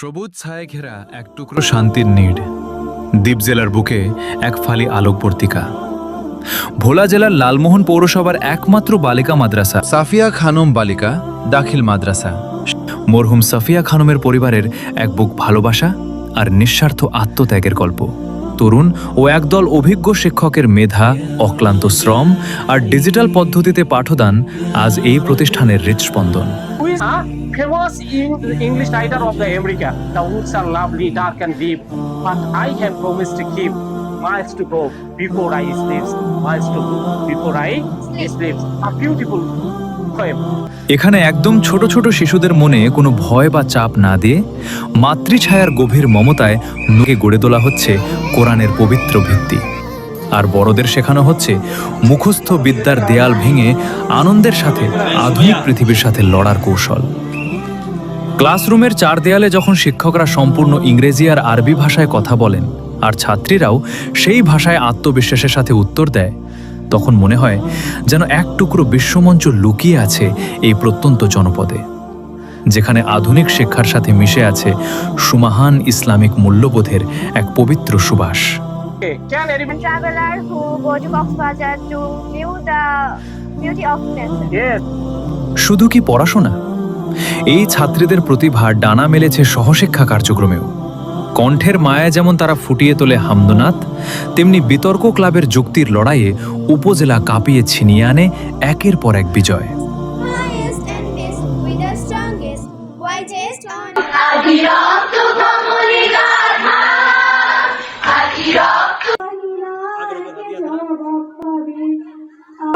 সবুজ ছায়ে ঘেরা এক টুকরো শান্তির নীড়, দ্বীপ জেলার বুকে এক ফালি আলোকবর্তিকা। ভোলা জেলার লালমোহন পৌরসভার একমাত্র বালিকা মাদ্রাসা সাফিয়া খানম বালিকা দাখিল মাদ্রাসা। মরহুম সাফিয়া খানমের পরিবারের এক বুক ভালোবাসা আর নিঃস্বার্থ আত্মত্যাগের গল্প। তরুণ ও একদল অভিজ্ঞ শিক্ষকের মেধা, অক্লান্ত শ্রম আর ডিজিটাল পদ্ধতিতে পাঠদান আজ এই প্রতিষ্ঠানের হৃৎস্পন্দন। Famous English writer of the America. The woods are lovely, dark and deep, but I have promised to keep miles to go before I sleep. Miles to go before I sleep. A beautiful poem. এখানে একদম ছোট ছোট শিশুদের মনে কোনো ভয় বা চাপ না দিয়ে মাতৃছায়ার গভীর মমতায় নুকে গড়ে তোলা হচ্ছে কোরআনের পবিত্র ভিত্তি। আর বড়দের শেখানো হচ্ছে মুখস্থ বিদ্যার দেয়াল ভেঙে আনন্দের সাথে আধুনিক পৃথিবীর সাথে লড়ার কৌশল। ক্লাসরুমের চার দেয়ালে যখন শিক্ষকরা সম্পূর্ণ ইংরেজি আর আরবি ভাষায় কথা বলেন আর ছাত্রীরাও সেই ভাষায় আত্মবিশ্বাসের সাথে উত্তর দেয়, তখন মনে হয় যেন এক টুকরো বিশ্বমঞ্চ লুকিয়ে আছে এই প্রত্যন্ত জনপদে, যেখানে আধুনিক শিক্ষার সাথে মিশে আছে সুমহান ইসলামিক মূল্যবোধের এক পবিত্র সুবাস। Can anyone? Traveler who go to Coxbazar to view the beauty of nature. Yes. শুধু কি পড়াশোনা? এই ছাত্রীদের প্রতিভা ডানা মেলেছে সহশিক্ষা কার্যক্রমেও। কণ্ঠের মায়ায় যেমন তারা ফুটিয়ে তোলে হামদনাথ, তেমনি বিতর্ক ক্লাবের যুক্তির লড়াইয়ে উপজেলা কাঁপিয়ে ছিনিয়ে আনে একের পর এক বিজয়। Highest and best with the strongest, wisest on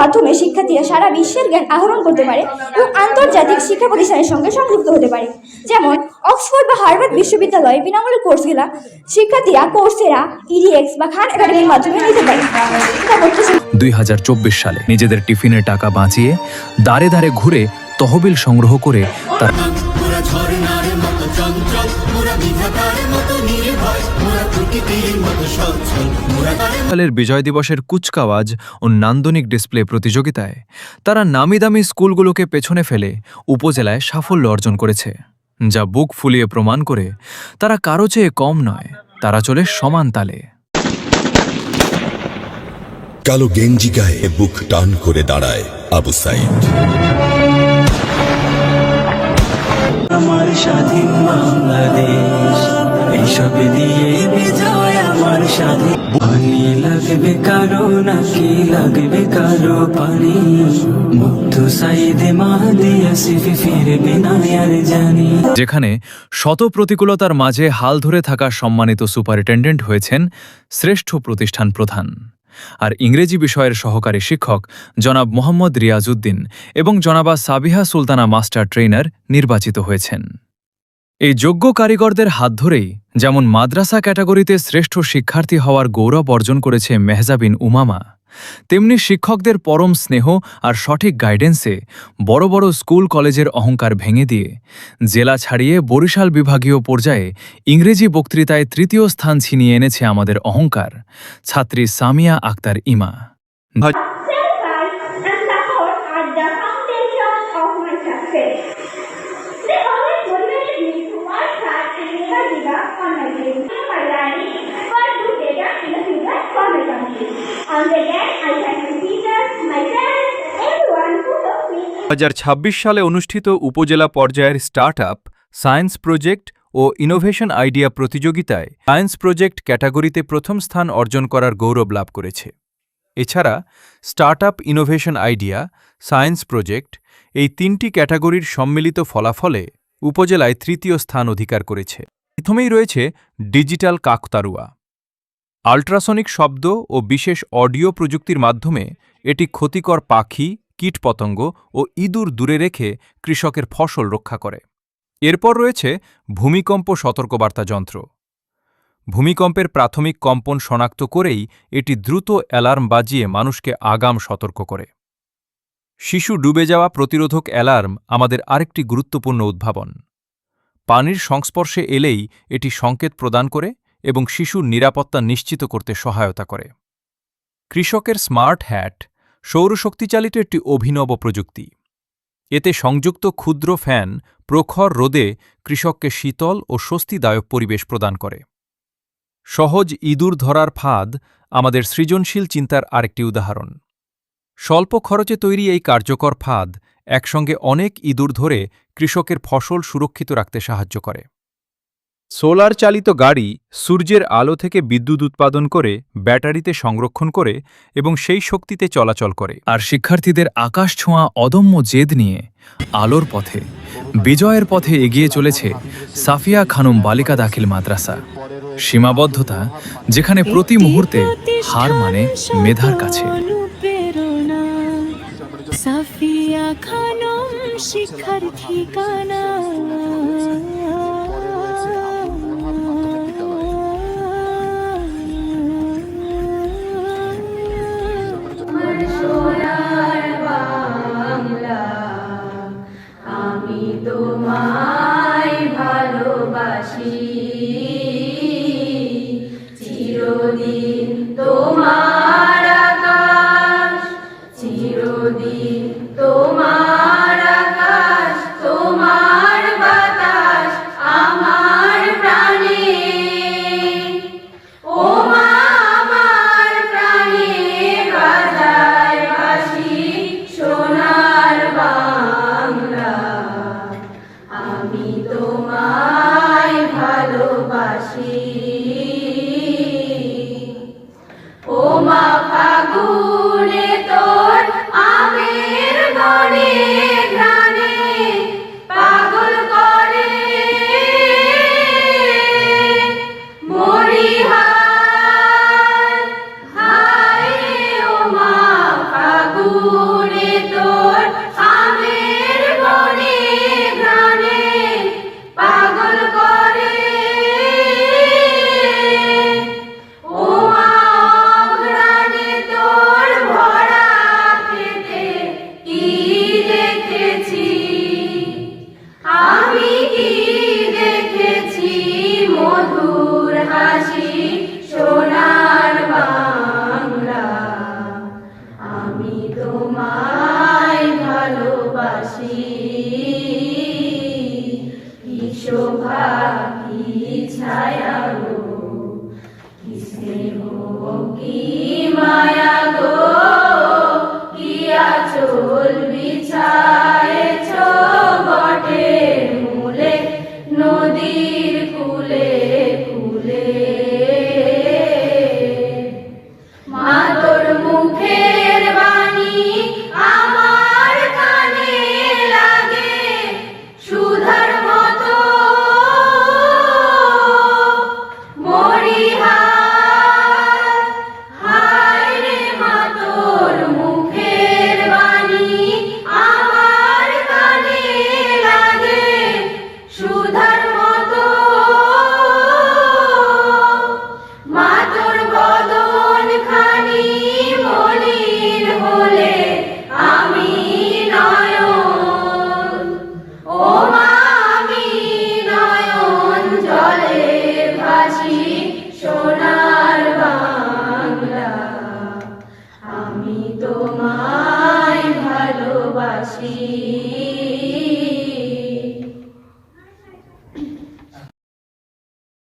মাধ্যমে শিক্ষার্থীরা সারা বিশ্বের জ্ঞান আহরণ করতে পারে এবং আন্তর্জাতিক শিক্ষা প্রতিষ্ঠানের সঙ্গে সংযুক্ত হতে পারে। যেমন অক্সফোর্ড বা হার্ভার্ড বিশ্ববিদ্যালয়ে বিনামূল্যে কোর্সগুলা শিক্ষার্থীরা কোর্সেরা, ইডিএক্স বা খান একাডেমির মাধ্যমে নিতে পারে। 2024 সালে নিজেদের টিফিনের টাকা বাঁচিয়ে দাঁড়ে দাঁড়ে ঘুরে তহবিল সংগ্রহ করে তার সালের বিজয় দিবসের কুচকাওয়াজ ও নান্দনিক ডিসপ্লে প্রতিযোগিতায় তারা নামি দামি স্কুলগুলোকে পেছনে ফেলে উপজেলায় সাফল্য অর্জন করেছে, যা বুক ফুলিয়ে প্রমাণ করে তারা কারো চেয়ে কম নয়, তারা চলে সমান তালে। কালো গেঞ্জি গায়ে বুক টান করে দাঁড়ায় আবু সাইদ। আমার স্বাধীন বাংলাদেশ, এইসব দিয়ে বিজয় আমার স্বাধীন। পানি লাগবে কারো নাকি লাগবে কারো পানি, মুগ্ধ সাইদে মাহাদি আসিফ ফিরবে না আর জানি। যেখানে শত প্রতিকূলতার মাঝে হাল ধরে থাকা সম্মানিত সুপারিনটেন্ডেন্ট হয়েছেন শ্রেষ্ঠ প্রতিষ্ঠান প্রধান, আর ইংরেজি বিষয়ের সহকারী শিক্ষক জনাব মোহাম্মদ রিয়াজউদ্দিন এবং জনাবা সাবিহা সুলতানা মাস্টার ট্রেনার নির্বাচিত হয়েছেন। এই যোগ্য কারিগরদের হাত ধরেই যেমন মাদ্রাসা ক্যাটাগরিতে শ্রেষ্ঠ শিক্ষার্থী হওয়ার গৌরব অর্জন করেছে মেহজাবিন উমামা, তেমনি শিক্ষকদের পরম স্নেহ আর সঠিক গাইডেন্সে বড় বড় স্কুল কলেজের অহংকার ভেঙে দিয়ে জেলা ছাড়িয়ে বরিশাল বিভাগীয় পর্যায়ে ইংরেজি বক্তৃতায় তৃতীয় স্থান ছিনিয়ে এনেছে আমাদের অহংকার ছাত্রী সামিয়া আক্তার ইমা। সালে অনুষ্ঠিত উপজেলা পর্যায়ের স্টার্টআপ সায়েন্স প্রজেক্ট ও ইনোভেশন আইডিয়া প্রতিযোগিতায় সায়েন্স প্রজেক্ট ক্যাটাগরিতে প্রথম স্থান অর্জন করার গৌরব লাভ করেছে। এছাড়া startup, innovation idea, science project এই তিনটি ক্যাটাগরির সম্মিলিত ফলাফলে উপজেলায় তৃতীয় স্থান অধিকার করেছে। প্রথমেই রয়েছে ডিজিটাল কাকতারুয়া। আল্ট্রাসনিক শব্দ ও বিশেষ অডিও প্রযুক্তির মাধ্যমে এটি ক্ষতিকর পাখি, কীটপতঙ্গ ও ইঁদুর দূরে রেখে কৃষকের ফসল রক্ষা করে। এরপর রয়েছে ভূমিকম্প সতর্কবার্তা যন্ত্র। ভূমিকম্পের প্রাথমিক কম্পন শনাক্ত করেই এটি দ্রুত অ্যালার্ম বাজিয়ে মানুষকে আগাম সতর্ক করে। শিশু ডুবে যাওয়া প্রতিরোধক অ্যালার্ম আমাদের আরেকটি গুরুত্বপূর্ণ উদ্ভাবন। পানির সংস্পর্শে এলেই এটি সংকেত প্রদান করে এবং শিশুর নিরাপত্তা নিশ্চিত করতে সহায়তা করে। কৃষকের স্মার্ট হ্যাট সৌরশক্তিচালিত একটি অভিনব প্রযুক্তি। এতে সংযুক্ত ক্ষুদ্র ফ্যান প্রখর রোদে কৃষককে শীতল ও স্বস্তিদায়ক পরিবেশ প্রদান করে। সহজ ইঁদুর ধরার ফাঁদ আমাদের সৃজনশীল চিন্তার আরেকটি উদাহরণ। স্বল্প খরচে তৈরি এই কার্যকর ফাঁদ একসঙ্গে অনেক ইঁদুর ধরে কৃষকের ফসল সুরক্ষিত রাখতে সাহায্য করে। সোলার চালিত গাড়ি সূর্যের আলো থেকে বিদ্যুৎ উৎপাদন করে ব্যাটারিতে সংরক্ষণ করে এবং সেই শক্তিতে চলাচল করে। আর শিক্ষার্থীদের আকাশ ছোঁয়া অদম্য জেদ নিয়ে আলোর পথে, বিজয়ের পথে এগিয়ে চলেছে সাফিয়া খানম বালিকা দাখিল মাদ্রাসা। সীমাবদ্ধতা যেখানে প্রতি মুহূর্তে হার মানে মেধার কাছে। সাফিয়া খানম শিক্ষার ঠিকানা। আমি তোমায় ভালোবাসি, চিরদিন তোমার আকাশ, চিরদিন তোমার আকাশ, তোমার বাতাস আমার প্রাণে। ও মা আমার প্রাণে বাজায় বাঁশি সোনার বাংলা। আমি তোমায় ভালোবাসি। ও মা ফাগুনে তোর আমের বনে ঘ্রাণে পাগল করে মরি হায় হায়। ও মা ফাগুনে তোর আমের বনে ঘ্রাণে পাগল করে। ও মা অঘ্রাণে তোর ভরা খেতে কি দেখেছি, আমি কি দেখেছি মধুর হাসি সোনার বাংলা। আমি তোমায় ভালোবাসি। কি শোভা কি ছায়া গো, কি স্নেহ কি মায়া।